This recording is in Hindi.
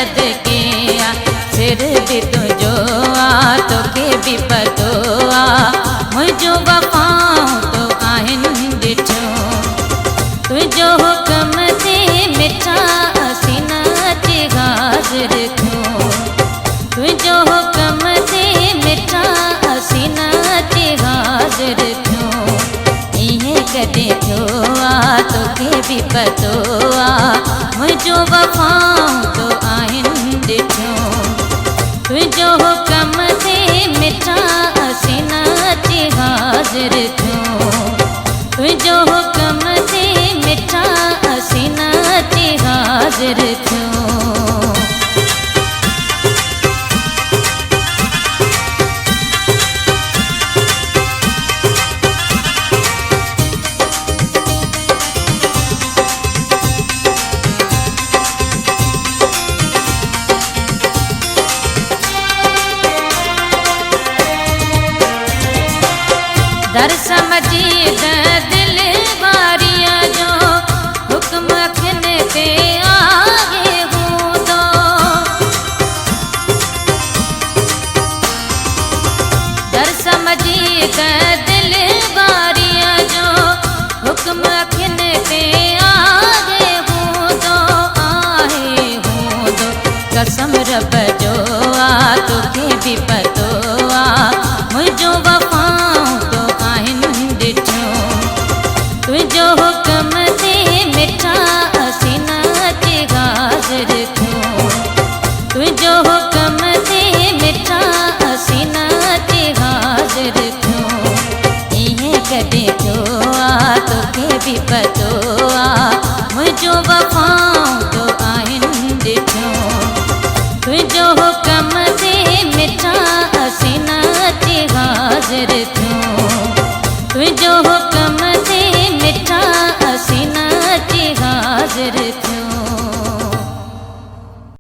सदके आ सिर भी तुझो आ तोखे भी पतो आ मुझो वफाऊं तो आहिनि ॾिठो तुझो हुक्म ते मिठा सीना ते हाज़िर थियो तुझो हुक्म ते मिठा सीना ते हाज़िर थियो इहे कदे थियो आ तोखे भी पतो आ मुझो वफाऊं तो आहिनि ॾिठो तुझो हुक्म ते मिठा सीना ते हाज़िर थियो तुझो हुक्म ते मिठा सीना ते हाज़िर थियो। दर समझी दिल वारिया जो हुक्म अखियुनि ते आगे हूंदो दर समझी दिल वारिया जो हुक्म अखियुनि ते आगे हूंदो आहे हूंदो कसम रब जो आ तोखे भी पतो आ मुझो वफाऊं तो तुझो हुक्म ते मिठा सीना ते हाज़िर थियो तुझो हुक्म ते मिठा सीना ते हाज़िर थियो इहे कदे थियो आ तोखे भी पतो आ मुझो वफाऊं तो आहिनि ॾिठो तुझो हुक्म ते मिठा सीना ते हाज़िर थियो